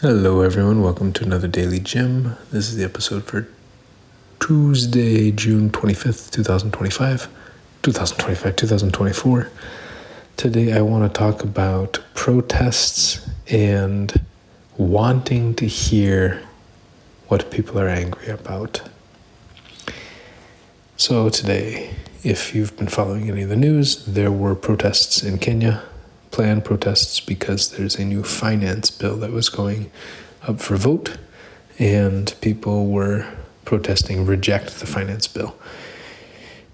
Hello everyone, welcome to another DailyJim. This is the episode for Tuesday, June 25th, 2024. Today I want to talk about protests and wanting to hear what people are angry about. So today, if you've been following any of the news, there were protests in Kenya. Planned protests because there's a new finance bill that was going up for vote, and people were protesting reject the finance bill.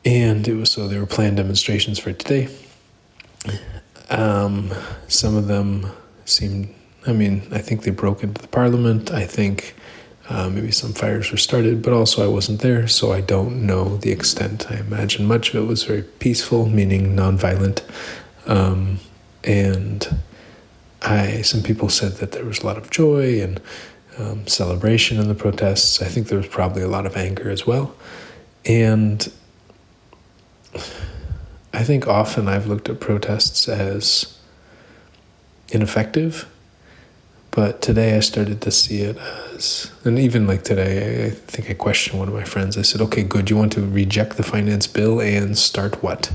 And they were planned demonstrations for today. Some of them I think they broke into the parliament. I think maybe some fires were started, but also I wasn't there, so I don't know the extent. I imagine much of it was very peaceful, meaning nonviolent. And some people said that there was a lot of joy and celebration in the protests. I think there was probably a lot of anger as well. And I think often I've looked at protests as ineffective, but today I started to see it as, and even like today, I think I questioned one of my friends. I said, okay, good, you want to reject the finance bill and start what?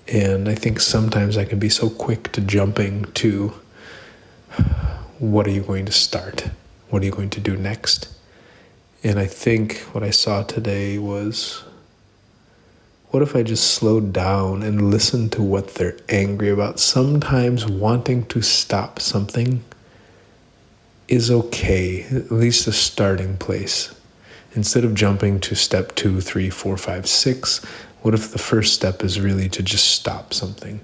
And I think sometimes I can be so quick to jumping to what are you going to start? What are you going to do next? And I think what I saw today was, what if I just slowed down and listened to what they're angry about? Sometimes wanting to stop something is okay, at least a starting place. Instead of jumping to step 2, 3, 4, 5, 6, what if the first step is really to just stop something?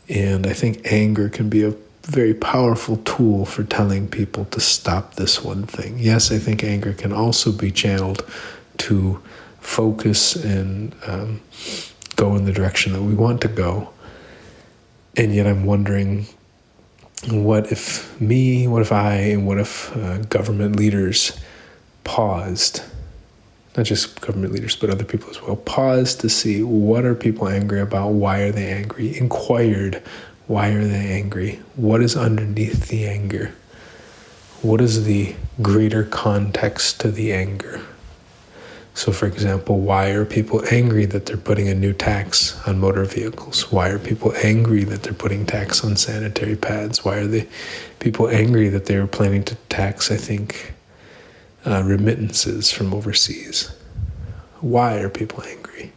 And I think anger can be a very powerful tool for telling people to stop this one thing. Yes, I think anger can also be channeled to focus and go in the direction that we want to go. And yet I'm wondering, what if government leaders paused? Not just government leaders, but other people as well, paused to see what are people angry about, why are they angry, inquired, why are they angry, what is underneath the anger, what is the greater context to the anger. So for example, why are people angry that they're putting a new tax on motor vehicles? Why are people angry that they're putting tax on sanitary pads? Why are people angry that they were planning to tax, remittances from overseas? Why are people angry?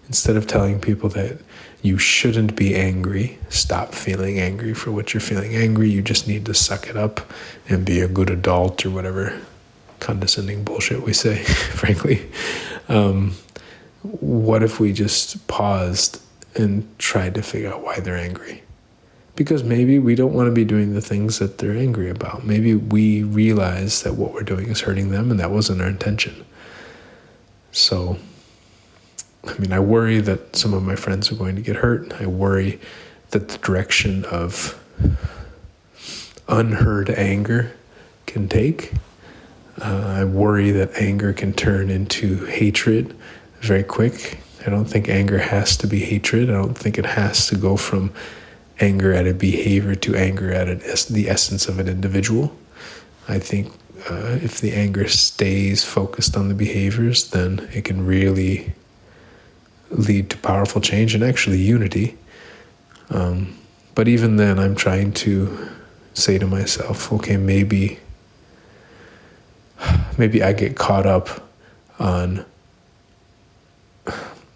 Instead of telling people that you shouldn't be angry, stop feeling angry for what you're feeling angry, you just need to suck it up and be a good adult, or whatever condescending bullshit we say, frankly. What if we just paused and tried to figure out why they're angry? Because maybe we don't want to be doing the things that they're angry about. Maybe we realize that what we're doing is hurting them, and that wasn't our intention. So, I worry that some of my friends are going to get hurt. I worry that the direction of unheard anger can take. I worry that anger can turn into hatred very quick. I don't think anger has to be hatred. I don't think it has to go from anger at a behavior to anger at the essence of an individual. I think if the anger stays focused on the behaviors, then it can really lead to powerful change and actually unity. But even then, I'm trying to say to myself, okay, maybe I get caught up on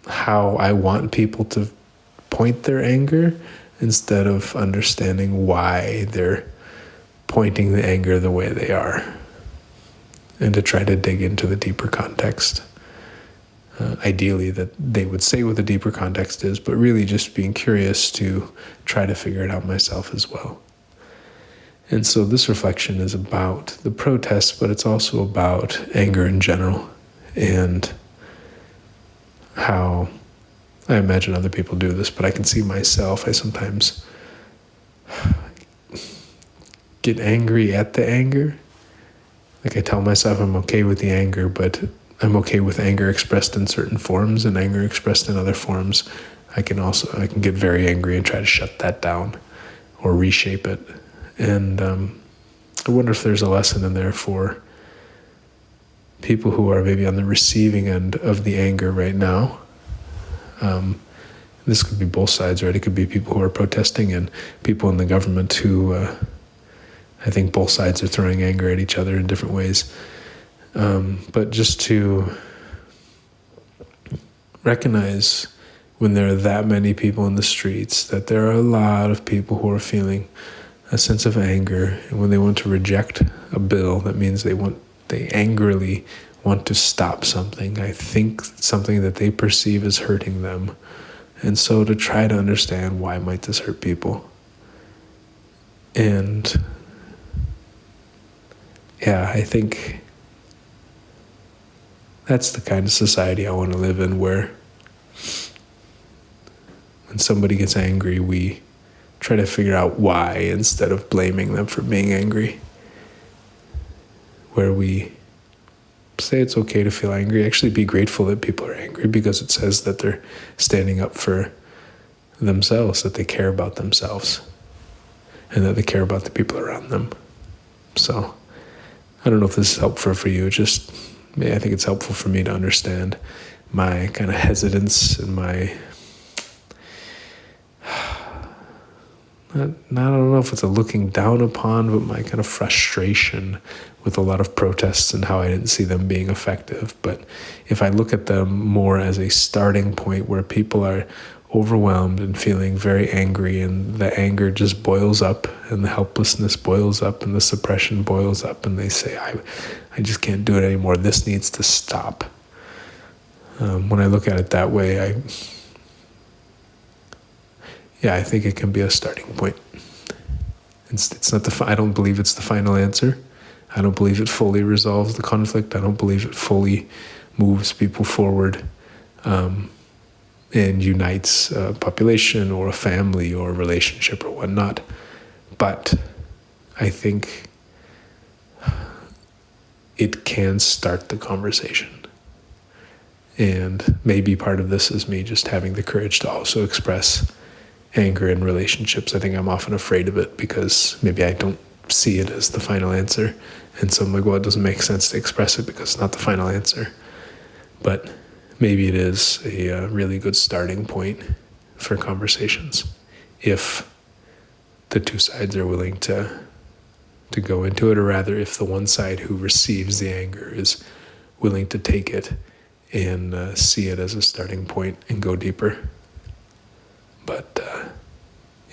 how I want people to point their anger, instead of understanding why they're pointing the anger the way they are, and to try to dig into the deeper context. Ideally, that they would say what the deeper context is, but really just being curious to try to figure it out myself as well. And so this reflection is about the protests, but it's also about anger in general, and how I imagine other people do this, but I can see myself. I sometimes get angry at the anger. Like I tell myself I'm okay with the anger, but I'm okay with anger expressed in certain forms and anger expressed in other forms. I can get very angry and try to shut that down or reshape it. And I wonder if there's a lesson in there for people who are maybe on the receiving end of the anger right now. This could be both sides, right? It could be people who are protesting and people in the government who, I think both sides are throwing anger at each other in different ways. But just to recognize when there are that many people in the streets, that there are a lot of people who are feeling a sense of anger, and when they want to reject a bill, that means they angrily want to stop something. I think something that they perceive as hurting them. And so to try to understand, why might this hurt people? And yeah, I think that's the kind of society I want to live in, where when somebody gets angry, we try to figure out why instead of blaming them for being angry. Where we say it's okay to feel angry, actually be grateful that people are angry, because it says that they're standing up for themselves, that they care about themselves, and that they care about the people around them. So I don't know if this is helpful for you. I think it's helpful for me to understand my kind of hesitance and my, I don't know if it's a looking down upon, but my kind of frustration with a lot of protests and how I didn't see them being effective. But if I look at them more as a starting point where people are overwhelmed and feeling very angry, and the anger just boils up, and the helplessness boils up, and the suppression boils up, and they say, I just can't do it anymore. This needs to stop. When I look at it that way, I think it can be a starting point. It's not I don't believe it's the final answer. I don't believe it fully resolves the conflict. I don't believe it fully moves people forward and unites a population or a family or a relationship or whatnot. But I think it can start the conversation. And maybe part of this is me just having the courage to also express anger in relationships. I think I'm often afraid of it because maybe I don't see it as the final answer. And so I'm like, well, it doesn't make sense to express it because it's not the final answer. But maybe it is a really good starting point for conversations if the two sides are willing to go into it, or rather if the one side who receives the anger is willing to take it and see it as a starting point and go deeper. But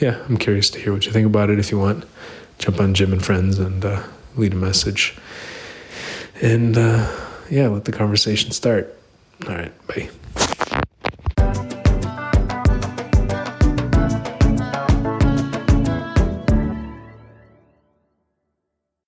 I'm curious to hear what you think about it. If you want, jump on Jim and Friends and lead a message. And let the conversation start. All right, bye.